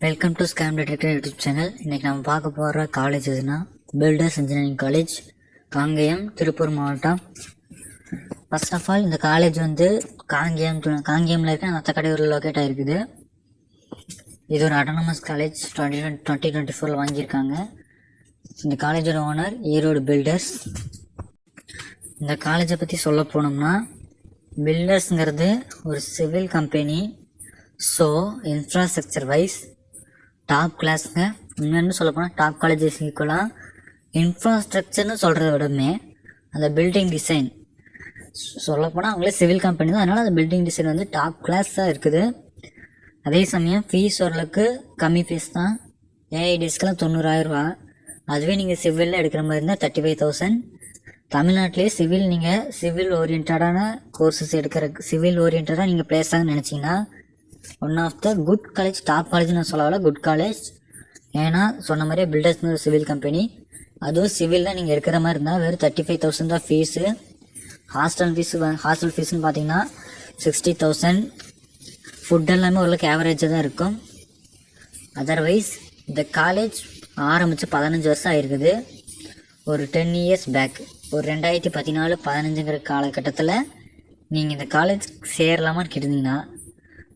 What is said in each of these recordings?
Welcome to scam detector YouTube channel. இன்றைக்கி நம்ம பார்க்க போகிற காலேஜ் எதுனா filters engineering college, Kangeyam, Tiruppur மாவட்டம். ஃபர்ஸ்ட் ஆஃப் ஆல் இந்த காலேஜ் வந்து காங்கேயமில் இருக்க நத்தக்கடையூரில் லொக்கேட் ஆகிருக்குது. இது ஒரு அட்டானமஸ் காலேஜ் 2024 வாங்கியிருக்காங்க. இந்த காலேஜோட ஓனர் ஈரோடு பில்டர்ஸ். இந்த காலேஜை பற்றி சொல்ல போனோம்னா, பில்டர்ஸுங்கிறது ஒரு civil company. So infrastructure wise top கிளாஸுங்க. இன்னொன்று சொல்ல போனால் டாப் காலேஜஸ் ஈக்குவலாக இன்ஃப்ராஸ்ட்ரக்சர்னு சொல்கிறத விடமே அந்த பில்டிங் டிசைன் சொல்லப்போனால் அவங்களே சிவில் கம்பெனி தான். அதனால் அந்த பில்டிங் டிசைன் வந்து டாப் கிளாஸாக இருக்குது. அதே சமயம் ஃபீஸ் ஓரளவுக்கு கம்மி ஃபீஸ் தான். ஏஐடிஸ்க்கெலாம் 90,000 ரூபா. அதுவே நீங்கள் சிவிலில் எடுக்கிற மாதிரி இருந்தால் 35,000. தமிழ்நாட்டிலே சிவில் ஓரியன்டான கோர்சஸ் சிவில் ஓரியன்டாக நீங்கள் பிளேஸ் ஆகுன்னு நினச்சிங்கன்னா one of the good college, top college நான் சொல்லல, குட் காலேஜ். ஏன்னா சொன்ன மாதிரியே பில்டர்ஸ்னு ஒரு சிவில் கம்பெனி. அதுவும் சிவிலில் நீங்கள் இருக்கிற மாதிரி இருந்தால் வெறும் 35,000 தான் ஃபீஸு. ஹாஸ்டல் ஃபீஸ்னு பார்த்தீங்கன்னா 60,000. ஃபுட் எல்லாமே ஓரளவுக்கு ஆவரேஜாக தான் இருக்கும். அதர்வைஸ் இந்த காலேஜ் ஆரம்பித்து 15 வருஷம் ஆகிருக்குது. ஒரு 10 இயர்ஸ் பேக், ஒரு 2014-15 காலகட்டத்தில் நீங்கள் இந்த காலேஜ் சேரலாமான்னு கேட்டிருந்தீங்கன்னா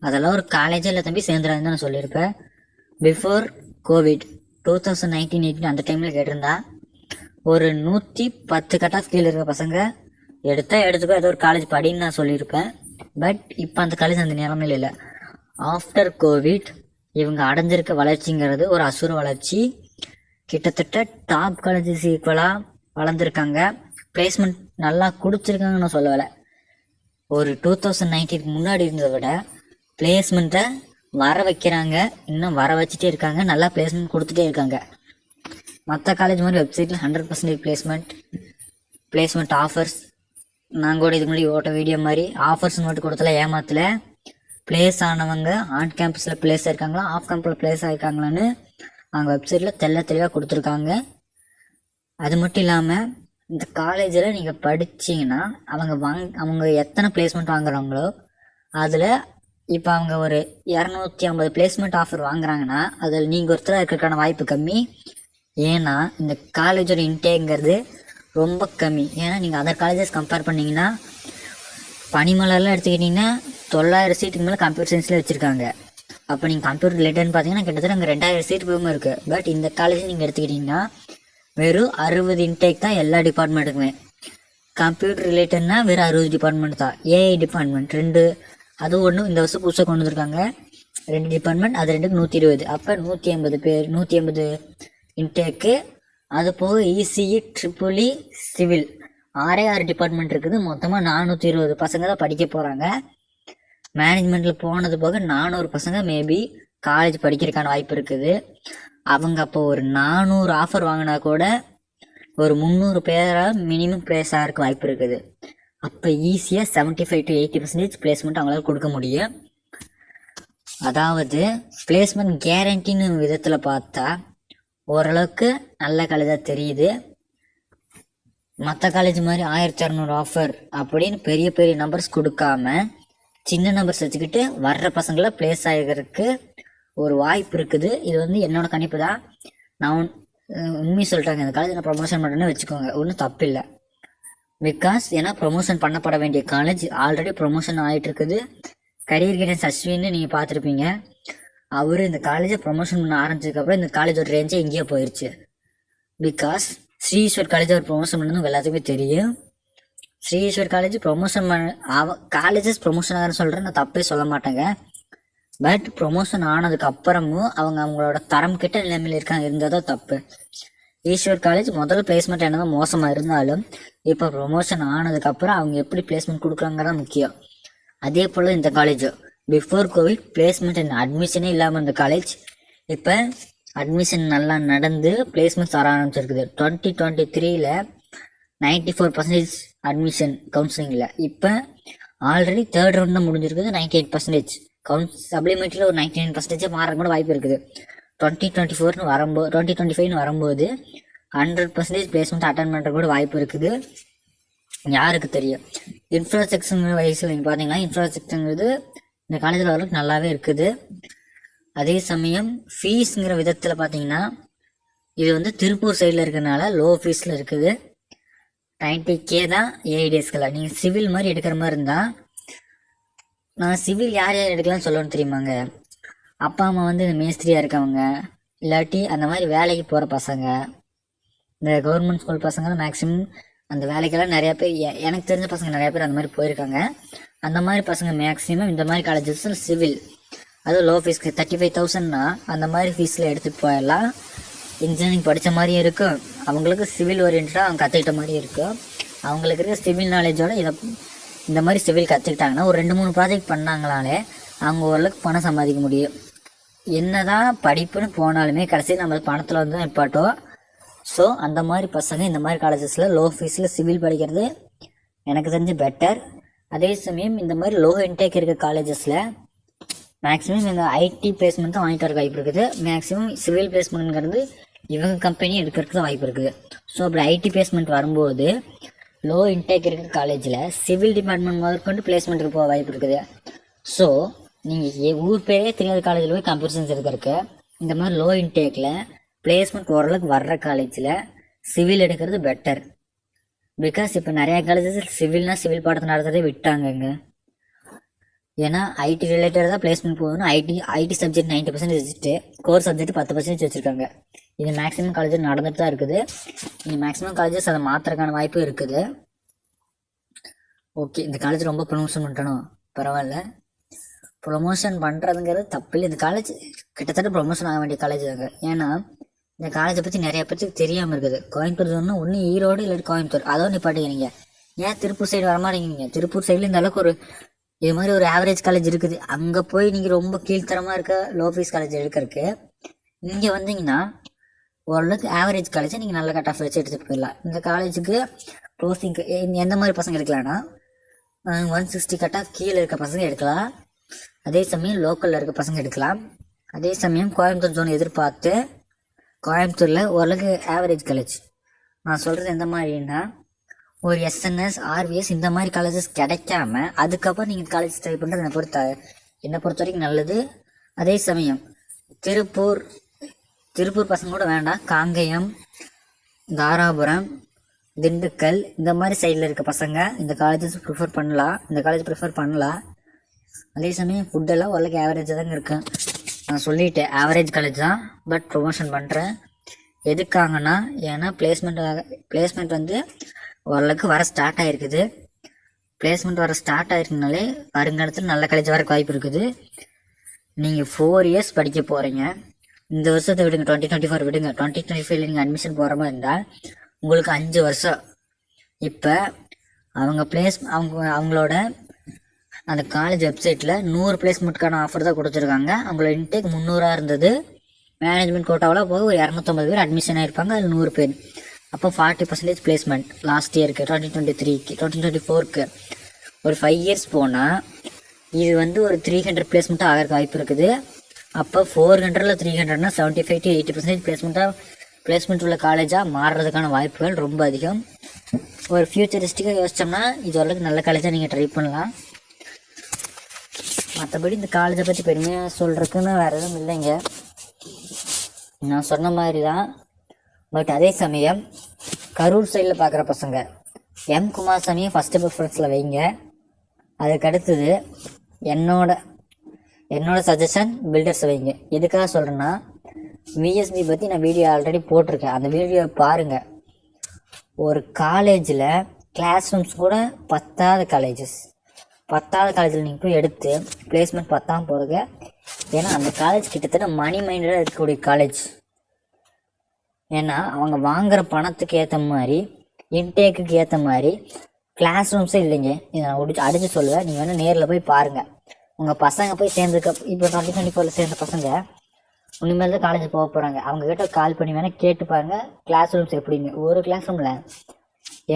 அதெல்லாம் ஒரு காலேஜே இல்லை தம்பி, சேர்ந்துடாதுன்னு தான் நான் சொல்லியிருப்பேன். பிஃபோர் கோவிட் 2019-18 அந்த டைமில் கேட்டிருந்தா ஒரு 110 கட் ஆஃப் கீழே இருக்க பசங்க எடுத்துக்கோ ஏதோ ஒரு காலேஜ் படின்னு நான் சொல்லியிருப்பேன். பட் இப்போ அந்த காலேஜ் அந்த நிலைமையில் இல்லை. ஆஃப்டர் கோவிட் இவங்க அடைஞ்சிருக்க வளர்ச்சிங்கிறது ஒரு அசுர வளர்ச்சி. கிட்டத்தட்ட டாப் காலேஜஸ் ஈக்குவலாக வளர்ந்துருக்காங்க. பிளேஸ்மெண்ட் நல்லா கொடுத்துருக்காங்கன்னு நான் சொல்லலை. ஒரு 2019 முன்னாடி இருந்ததை விட பிளேஸ்மெண்ட்டை வர வைக்கிறாங்க, இன்னும் வர வச்சுட்டே இருக்காங்க. நல்லா பிளேஸ்மெண்ட் கொடுத்துட்டே இருக்காங்க. மற்ற காலேஜ் மாதிரி வெப்சைட்டில் 100% பிளேஸ்மெண்ட் ஆஃபர்ஸ், நாங்கள் கூட இதுக்கு முன்னாடி ஓட்ட வீடியோ மாதிரி ஆஃபர்ஸ் மட்டும் கொடுத்தல ஏமாத்தல. பிளேஸ் ஆனவங்க ஆன் கேம்பஸில் பிளேஸ் ஆயிருக்காங்களா, ஆஃப் கேம்பஸில் பிளேஸ் ஆயிருக்காங்களான்னு அவங்க வெப்சைட்டில் தெளிவாக கொடுத்துருக்காங்க. அது மட்டும் இல்லாமல் இந்த காலேஜில் நீங்கள் படிச்சிங்கன்னா அவங்க எத்தனை பிளேஸ்மெண்ட் வாங்குறாங்களோ அதில் இப்போ அவங்க ஒரு 250 பிளேஸ்மெண்ட் ஆஃபர் வாங்குறாங்கன்னா அதில் நீங்கள் ஒருத்தராக இருக்கிறதுக்கான வாய்ப்பு கம்மி. ஏன்னா இந்த காலேஜோட இன்டேக்ங்கிறது ரொம்ப கம்மி. ஏன்னா நீங்கள் அதர் காலேஜஸ் கம்பேர் பண்ணிங்கன்னா பனிமலர்லாம் எடுத்துக்கிட்டிங்கன்னா 900 சீட்டுக்கு மேலே கம்ப்யூட்டர் சயின்ஸில் வச்சுருக்காங்க. அப்போ நீங்கள் கம்ப்யூட்டர் ரிலேட்டட்னு பார்த்தீங்கன்னா கிட்டத்தட்ட அங்கே 2000 சீட்டு போகும் இருக்குது. பட் இந்த காலேஜ் நீங்கள் எடுத்துக்கிட்டிங்கன்னா வெறும் 60 இன்டேக் தான் எல்லா டிபார்ட்மெண்ட்டுக்குமே. கம்ப்யூட்டர் ரிலேட்டட்னா வெறும் 60 டிபார்ட்மெண்ட் தான். ஏஐ டிபார்ட்மெண்ட் 2, அது ஒன்று இந்த வருஷம் புதுசாக கொண்டு வந்துருக்காங்க. 2 டிபார்ட்மெண்ட், அது 2க்கு 120. அப்போ 180 இன்டேக்கு. அது போக இசிஇ, ட்ரிபிள்இ, சிவில் 6 டிபார்ட்மெண்ட் இருக்குது. மொத்தமாக 420 பசங்க தான் படிக்க போகிறாங்க. மேனேஜ்மெண்ட்டில் போனது போக 400 பசங்க மேபி காலேஜ் படிக்கிறதுக்கான வாய்ப்பு இருக்குது. அவங்க அப்போ ஒரு 400 ஆஃபர் வாங்கினா கூட ஒரு 300 பேரால் மினிமம் பிளேஸ் ஆகிறதுக்கு வாய்ப்பு இருக்குது. அப்போ ஈஸியாக 75 to 80% பிளேஸ்மெண்ட் அவங்களால கொடுக்க முடியும். அதாவது பிளேஸ்மெண்ட் கேரண்டின்னு விதத்தில் பார்த்தா ஓரளவுக்கு நல்ல காலேஜாக தெரியுது. மற்ற காலேஜ் மாதிரி 1200 ஆஃபர் அப்படின்னு பெரிய பெரிய நம்பர்ஸ் கொடுக்காம சின்ன நம்பர்ஸ் வச்சுக்கிட்டு வர்ற பசங்களை பிளேஸ் ஆகிறதுக்கு ஒரு வாய்ப்பு இருக்குது. இது வந்து என்னோட கணிப்பு தான். நான் உண்மையை சொல்லிட்டாங்க, இந்த காலேஜ் நான் ப்ரொமோஷன் பண்ணுறேன்னு வச்சுக்கோங்க, ஒன்றும் தப்பு இல்லை. பிகாஸ் ஏன்னா ப்ரொமோஷன் பண்ணப்பட வேண்டிய காலேஜ் ஆல்ரெடி ப்ரொமோஷன் ஆகிட்டு இருக்குது. கரியர் கைடன்ஸ் அஸ்வின்னு நீங்கள் பார்த்துருப்பீங்க. அவர் இந்த காலேஜை ப்ரொமோஷன் பண்ண ஆரம்பிச்சதுக்கப்புறம் இந்த காலேஜோட ரேஞ்சே எங்கேயோ போயிடுச்சு. பிகாஸ் ஸ்ரீ ஈஸ்வர் காலேஜ் அவர் ப்ரொமோஷன் பண்ணது எல்லாத்துக்குமே தெரியும். Sri Eswar college promotion colleges promotion ஆகிறன்னு சொல்கிறேன், நான் தப்பே சொல்ல மாட்டேங்க. பட் ப்ரொமோஷன் ஆனதுக்கு அப்புறமும் அவங்களோட தரம் கிட்ட நிலைமையில் இருந்தால் தான் தப்பு. ஈஸ்வர் காலேஜ் முதல்ல பிளேஸ்மெண்ட் என்னதான் மோசமாக இருந்தாலும் இப்போ ப்ரொமோஷன் ஆனதுக்கப்புறம் அவங்க எப்படி பிளேஸ்மெண்ட் கொடுக்குறாங்கிறதான் முக்கியம். அதே போல் இந்த college before covid placement and அட்மிஷனே இல்லாமல் இருந்த காலேஜ் இப்போ அட்மிஷன் நல்லா நடந்து பிளேஸ்மெண்ட்ஸ் வர ஆரம்பிச்சிருக்குது. 2023 94% அட்மிஷன் கவுன்சிலிங்கில். இப்போ ஆல்ரெடி 3rd ரவுண்ட் தான் முடிஞ்சிருக்குது. 98% சப்ளிமெண்ட்ரியில் ஒரு 99% மாற கூட வாய்ப்பு இருக்குது. 2025 வரும்போது 100% பிளேஸ்மெண்ட் அட்டன் பண்ணுற கூட வாய்ப்பு இருக்குது. யாருக்கு தெரியும். இன்ஃப்ராஸ்ட்ரக்சர் வயசில் நீங்கள் பார்த்தீங்கன்னா இன்ஃப்ராஸ்ட்ரக்சருங்கிறது இந்த காலேஜில் ஓரளவுக்கு நல்லாவே இருக்குது. அதே சமயம் ஃபீஸுங்கிற விதத்தில் பார்த்தீங்கன்னா இது வந்து திருப்பூர் சைடில் இருக்கிறனால லோ ஃபீஸில் இருக்குது. 90K தான் ஏஐடிஎஸ்கெல்லாம். நீங்கள் சிவில் மாதிரி எடுக்கிற மாதிரி இருந்தால், நான் சிவில் யார் யார் எடுக்கலாம்னு சொல்லணும்னு தெரியுமாங்க? அப்பா அம்மா வந்து இந்த மேஸ்திரியாக இருக்கவங்க, இல்லாட்டி அந்த மாதிரி வேலைக்கு போகிற பசங்க, இந்த கவர்மெண்ட் ஸ்கூல் பசங்க மேக்ஸிமம் அந்த வேலைக்கெல்லாம் நிறையா பேர், எனக்கு தெரிஞ்ச பசங்க நிறையா பேர் அந்த மாதிரி போயிருக்காங்க. அந்த மாதிரி பசங்க மேக்ஸிமம் இந்த மாதிரி காலேஜஸ் சிவில், அதுவும் லோ ஃபீஸ்க்கு 35,000னா அந்த மாதிரி ஃபீஸில் எடுத்துகிட்டு போயிடலாம். இன்ஜினியரிங் படித்த மாதிரியும் இருக்கும், அவங்களுக்கு சிவில் ஓரியன்டாக அவங்க கற்றுக்கிட்ட மாதிரியும் இருக்கும். அவங்களுக்கு இருக்க சிவில் நாலேஜோட இந்த மாதிரி சிவில் கற்றுக்கிட்டாங்கன்னா ஒரு 2-3 ப்ராஜெக்ட் பண்ணாங்களாலே அவங்க ஓரளவுக்கு பணம் சம்பாதிக்க முடியும். என்ன தான் படிப்புன்னு போனாலுமே கடைசி நம்ம பணத்தில் வந்து தான் நிப்பாட்டோம். ஸோ அந்த மாதிரி பசங்க இந்த மாதிரி காலேஜஸில் லோ ஃபீஸில் சிவில் படிக்கிறது எனக்கு தெரிஞ்சு பெட்டர். அதே சமயம் இந்த மாதிரி லோ இன்டேக் இருக்க காலேஜஸில் மேக்ஸிமம் இந்த ஐடி பிளேஸ்மெண்ட் தான் வாங்கிட்டு வர வாய்ப்பு இருக்குது. மேக்ஸிமம் சிவில் பிளேஸ்மெண்ட்ங்கிறது இவங்க கம்பெனி எடுக்கிறதுக்கு தான் வாய்ப்பு இருக்குது. ஸோ அப்படி ஐடி பிளேஸ்மெண்ட் வரும்போது லோ இன்டேக் இருக்கிற காலேஜில் சிவில் டிபார்ட்மெண்ட் முதற்கொண்டு பிளேஸ்மெண்ட்டுக்கு போக வாய்ப்பு இருக்குது. ஸோ நீங்கள் ஊர் பேரே தெரியாத காலேஜில் போய் கம்ப்யூட்டர் சயின்ஸ் எடுக்கிறதுக்கு இந்த மாதிரி லோ இன்டேக்கில் பிளேஸ்மெண்ட் ஓரளவுக்கு வர்ற காலேஜில் சிவில் எடுக்கிறது பெட்டர். பிகாஸ் இப்போ நிறையா காலேஜஸ் சிவில்னா சிவில் பாடத்தை நடத்துறதே விட்டாங்கங்க. ஏன்னா ஐடி ரிலேட்டட் தான் பிளேஸ்மெண்ட் போகணும். ஐடி சப்ஜெக்ட் 90% வச்சுட்டு கோர் சப்ஜெக்ட் 10% வச்சுருக்காங்க. இது மேக்ஸிமம் காலேஜஸ் நடந்துட்டு தான் இருக்குது. இது மேக்ஸிமம் காலேஜஸ் அதை மாற்றுறதுக்கான வாய்ப்பு இருக்குது. ஓகே, இந்த காலேஜ் ரொம்ப ப்ரொமோஷன் பண்ணணும், பரவாயில்ல. ப்ரொமோஷன் பண்ணுறதுங்கிறது தப்பில்லை. இந்த காலேஜ் கிட்டத்தட்ட ப்ரொமோஷன் ஆக வேண்டிய காலேஜ் தாங்க. ஏன்னா இந்த காலேஜை பற்றி நிறைய பேருக்கு தெரியாமல் இருக்குது. கோயம்புத்தூர் சொன்னால் ஒன்று ஈரோடு இல்லாட்டி கோயம்புத்தூர், அதோ நிப்பாட்டிக்கிறீங்க. ஏன் திருப்பூர் சைடு வரமாட்டேங்கிறீங்க? திருப்பூர் சைடில் இந்த அளவுக்கு ஒரு இது மாதிரி ஒரு ஆவரேஜ் காலேஜ் இருக்குது. அங்கே போய் நீங்கள் ரொம்ப கீழ்த்தரமாக இருக்க லோ ஃபீஸ் காலேஜ் எடுக்கிறதுக்கு இங்கே வந்தீங்கன்னா ஓரளவுக்கு ஆவரேஜ் காலேஜை நீங்கள் நல்ல கட் ஆஃப் வச்சு எடுத்துகிட்டு போயிடலாம். இந்த காலேஜுக்கு க்ளோசிங்க்கு எந்த மாதிரி பசங்க எடுக்கலாம்னா 160 கட் ஆஃப் கீழே இருக்க பசங்க எடுக்கலாம். அதே சமயம் லோக்கலில் இருக்க பசங்க எடுக்கலாம். அதே சமயம் கோயம்புத்தூர் ஜோன் எதிர்பார்த்து கோயம்புத்தூரில் ஓரளவுக்கு ஆவரேஜ் காலேஜ் நான் சொல்கிறது எந்த மாதிரின்னா ஒரு எஸ்என்எஸ் ஆர்விஎஸ் இந்த மாதிரி காலேஜஸ் கிடைக்காம அதுக்கப்புறம் நீங்கள் காலேஜ் ட்ரை பண்ணுறது என்னை பொறுத்த வரைக்கும் நல்லது. அதே சமயம் திருப்பூர் பசங்க கூட வேண்டாம், காங்கேயம், தாராபுரம், திண்டுக்கல் இந்த மாதிரி சைடில் இருக்க பசங்க இந்த காலேஜஸ் ப்ரிஃபர் பண்ணலாம். அதே சமயம் ஃபுட்டெல்லாம் ஓரளவுக்கு ஆவரேஜாக தாங்க இருக்கேன். நான் சொல்லிட்டேன் ஆவரேஜ் காலேஜ் தான், பட் ப்ரொமோஷன் பண்ணுறேன். எதுக்காங்கன்னா ஏன்னா பிளேஸ்மெண்ட் வந்து ஓரளவுக்கு வர ஸ்டார்ட் ஆகிருக்குது. பிளேஸ்மெண்ட் வர ஸ்டார்ட் ஆகிருக்குனாலே வருங்காலத்தில் நல்ல காலேஜ் வர வாய்ப்பு இருக்குது. நீங்கள் 4 இயர்ஸ் படிக்க போகிறீங்க. இந்த வருஷத்தை விடுங்க, 2024 விடுங்க. 2025 நீங்கள் அட்மிஷன் போகிற மாதிரி இருந்தால் உங்களுக்கு 5 வருஷம். இப்போ அவங்களோட அந்த காலேஜ் வெப்சைட்டில் 100 பிளேஸ்மெண்ட்டுக்கான ஆஃபர் தான் கொடுத்துருக்காங்க. அவங்களோட இன்டேக் 300 இருந்தது. மேனேஜ்மெண்ட் கோட்டாவில் போக ஒரு 250 பேர் அட்மிஷன் ஆகிருப்பாங்க. அதில் 100 பேர். அப்போ 40% பிளேஸ்மெண்ட் லாஸ்ட் இயருக்கு 2023க்கு 2024க்கு ஒரு 5 இயர்ஸ் போனால் இது வந்து ஒரு 300 பிளேஸ்மெண்ட்டாக ஆகிறதுக்கு வாய்ப்பு இருக்குது. அப்போ 400ல் 300னா 75 to 80% பிளேஸ்மெண்ட் உள்ள காலேஜாக மாறுறதுக்கான வாய்ப்புகள் ரொம்ப அதிகம். ஒரு ஃபியூச்சரிஸ்டிக்காக யோசித்தோம்னா இது ஓரளவுக்கு நல்ல காலேஜாக நீங்கள் ட்ரை பண்ணலாம். மற்றபடி இந்த காலேஜை பற்றி பெருமையாக சொல்கிறதுக்குன்னு வேறு எதுவும் இல்லைங்க, நான் சொன்ன மாதிரி தான். பட் அதே சமயம் கரூர் சைடில் பார்க்குற பசங்க எம் குமாரசாமியை ஃபஸ்ட்டு ப்ரிஃபரன்ஸில் வைங்க. அதுக்கடுத்தது என்னோட சஜஷன் பில்டர்ஸ் வைங்க. எதுக்காக சொல்கிறேன்னா விஎஸ்பி பற்றி நான் வீடியோ ஆல்ரெடி போட்டிருக்கேன், அந்த வீடியோ பாருங்கள். ஒரு காலேஜில் கிளாஸ் ரூம்ஸ் கூட பத்தாத காலேஜில் நீங்கள் போய் எடுத்து பிளேஸ்மெண்ட் பத்தாமல் போகிறதுங்க. ஏன்னா அந்த காலேஜ் கிட்டத்தட்ட மணி மைண்டடாக இருக்கக்கூடிய காலேஜ். ஏன்னா அவங்க வாங்குகிற பணத்துக்கு ஏற்ற மாதிரி இன்டேக்குக்கு ஏற்ற மாதிரி கிளாஸ் ரூம்ஸே இல்லைங்க. இதை நான் அடித்து சொல்லுவேன், நீங்கள் வேணால் நேரில் போய் பாருங்கள். உங்கள் பசங்க போய் இப்போ 2024 சேர்ந்த பசங்க இனிமேல் தான் காலேஜ் போக போகிறாங்க. அவங்கக்கிட்ட கால் பண்ணி வேணால் கேட்டு பாருங்கள் கிளாஸ் ரூம்ஸ் எப்படிங்க. ஒரு கிளாஸ் ரூமில்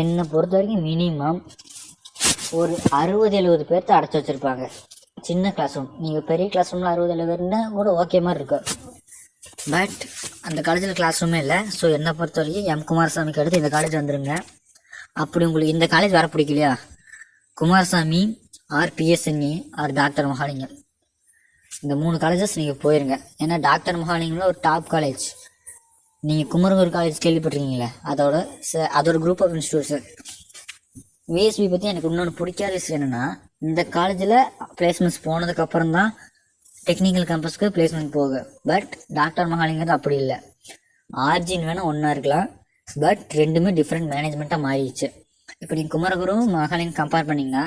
என்னை பொறுத்த வரைக்கும் மினிமம் ஒரு 60-70 பேர்த்த அடைச்சி வச்சுருப்பாங்க. சின்ன கிளாஸ் ரூம். நீங்கள் பெரிய கிளாஸ் ரூமில் 60-70 பேர்னா கூட ஓகே மாதிரி இருக்கும். பட் அந்த காலேஜில் கிளாஸ் ரூமே இல்லை. ஸோ என்னை பொறுத்த வரைக்கும் எம் குமாரசாமிக்கு அடுத்து இந்த காலேஜ் வந்துடுங்க. அப்படி உங்களுக்கு இந்த காலேஜ் வர பிடிக்கலையா, Kumarasamy or PSNE or doctor Mahalingam இந்த 3 காலேஜஸ் நீங்கள் போயிருங்க. ஏன்னா டாக்டர் மகாலிங்கம்ல ஒரு டாப் காலேஜ். நீங்கள் குமரகுரு காலேஜ் கேள்விப்பட்டிருக்கீங்களே, அதோட குரூப் ஆஃப் இன்ஸ்டியூட்ஸு. விஎஸ்பி பற்றி எனக்கு இன்னொன்று பிடிக்காத விஷயம் என்னென்னா, இந்த காலேஜில் பிளேஸ்மெண்ட்ஸ் போனதுக்கப்புறம் தான் டெக்னிக்கல் கேம்பஸ்க்கு பிளேஸ்மெண்ட் போகுது. பட் டாக்டர் மகாலிங்கிறது அப்படி இல்லை. ஆர்ஜின் வேணால் ஒன்றா இருக்கலாம், பட் ரெண்டுமே டிஃப்ரெண்ட் மேனேஜ்மெண்ட்டாக மாறிடுச்சு. இப்போ நீங்கள் குமரகுரு மகாலிங்கம் கம்பேர் பண்ணிங்கன்னா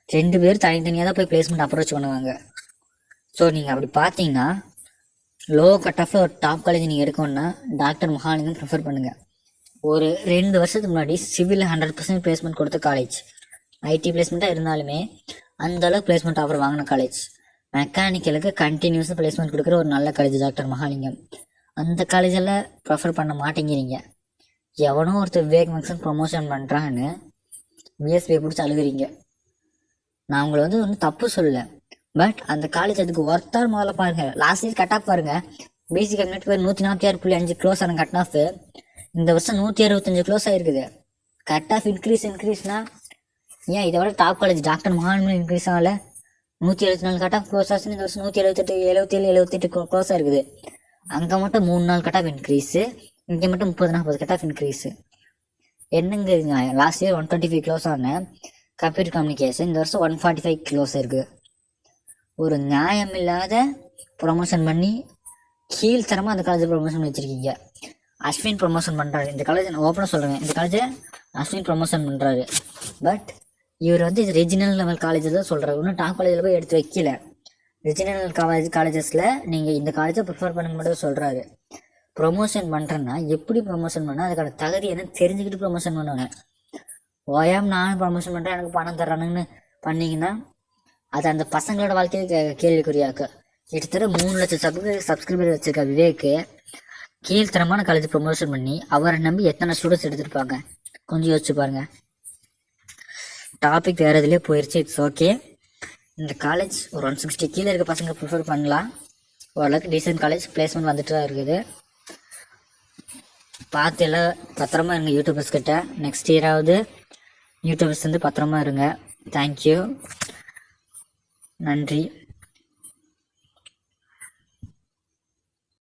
2 பேர் தனித்தனியாக தான் போய் பிளேஸ்மெண்ட் அப்ரோச் பண்ணுவாங்க. ஸோ நீங்கள் அப்படி பார்த்தீங்கன்னா லோ கட் ஆஃபில் ஒரு டாப் காலேஜ் நீங்கள் எடுக்கணும்னா டாக்டர் மகாலிங்கம் ப்ரிஃபர் பண்ணுங்கள். ஒரு 2 வருஷத்துக்கு முன்னாடி சிவில் 100% பிளேஸ்மெண்ட் கொடுத்த காலேஜ். ஐடி பிளேஸ்மெண்ட்டாக இருந்தாலுமே அந்தளவுக்கு பிளேஸ்மெண்ட் ஆஃபர் வாங்கின காலேஜ். மெக்கானிக்கலுக்கு கண்டினியூஸாக பிளேஸ்மெண்ட் கொடுக்குற ஒரு நல்ல காலேஜ் டாக்டர் மகாலிங்கம். அந்த காலேஜில் ப்ரிஃபர் பண்ண மாட்டேங்கிறீங்க. எவனோ ஒருத்தர் விவேக் மேக்ஸன் ப்ரொமோஷன் பண்ணுறான்னு விஎஸ்பியை பிடிச்சி அழுகிறீங்க. நான் உங்களை ஒன்றும் தப்பு சொல்லலை, பட் அந்த காலேஜ் அதுக்கு ஒர்த்தார் முதல்ல பாருங்கள். லாஸ்ட் இயர் கட் ஆஃப் பாருங்கள். பேசிக் கம்யூனிட்டி பேர் 146.5 க்ளோஸ் ஆன கட் ஆஃப். இந்த வருஷம் 165 க்ளோஸ் ஆகிருக்குது. கட் ஆஃப் இன்க்ரீஸ்னா ஏன் இதை விட top college doctor Mahalingam increase ஆகலை? 174 கட் ஆஃப் க்ளோஸ் ஆச்சுன்னு இந்த வருஷம் 177 க்ளோஸ் ஆகிருக்குது. அங்கே மட்டும் 3 நாள் கட் ஆஃப் இன்க்ரீஸு, இங்கே மட்டும் 30-40 கட் ஆஃப் இன்க்ரீஸு. என்னங்க லாஸ்ட் இயர் 125 க்ளோஸ் ஆன கம்ப்யூட்டர் கம்யூனிகேஷன் இந்த வருஷம் 145 க்ளோஸ் இருக்குது. ஒரு நியாயம் இல்லாத ப்ரொமோஷன் பண்ணி கீழ்த்தரமாக அந்த காலேஜை ப்ரொமோஷன் வச்சுருக்கீங்க. அஸ்வின் ப்ரொமோஷன் பண்ணுறாரு இந்த காலேஜ். நான் ஓப்பனாக சொல்கிறேன், இந்த காலேஜை அஸ்வின் ப்ரொமோஷன் பண்ணுறாரு. பட் இவர் இது ரெஜினல் லெவல் காலேஜில் தான் சொல்கிறாரு. இன்னும் டாப் காலேஜில் போய் எடுத்து வைக்கல. ரெஜினல் காலேஜஸில் நீங்கள் இந்த காலேஜை ப்ரிஃபர் பண்ண மட்டும் சொல்கிறாரு. ப்ரொமோஷன் பண்ணுறேன்னா எப்படி ப்ரொமோஷன் பண்ணால் அதுக்கான தகுதி என்ன தெரிஞ்சுக்கிட்டு ப்ரொமோஷன் பண்ணுவாங்க. ஓயாமல் நானும் ப்ரொமோஷன் பண்ணுறேன் எனக்கு பணம் தர்றானுங்கன்னு பண்ணிங்கன்னா அது அந்த பசங்களோட வாழ்க்கையை கேள்விக்குறியாக்க. கிட்டத்தட்ட 3 லட்சம் சப்ஸ்கிரைபர் வச்சுருக்க விவேக்கு கீழ்த்தரமான காலேஜ் ப்ரொமோஷன் பண்ணி அவரை நம்பி எத்தனை ஸ்டூடெண்ட்ஸ் எடுத்துருப்பாங்க கொஞ்சம் யோசிச்சு பாருங்கள். டாபிக் வேறு இதுலேயே போயிடுச்சு. It's okay. இந்த காலேஜ் ஒரு 160 கீழே இருக்க பசங்க ப்ரிஃபர் பண்ணலாம். ஓரளவுக்கு டீசென்ட் காலேஜ், பிளேஸ்மெண்ட் வந்துட்டு தான் இருக்குது. பார்த்து எல்லாம் பத்திரமா இருங்க யூடியூபர்ஸ் கிட்ட. நெக்ஸ்ட் இயராவது யூடியூபர்ஸ் பத்திரமா இருங்க. தேங்க்யூ, நன்றி.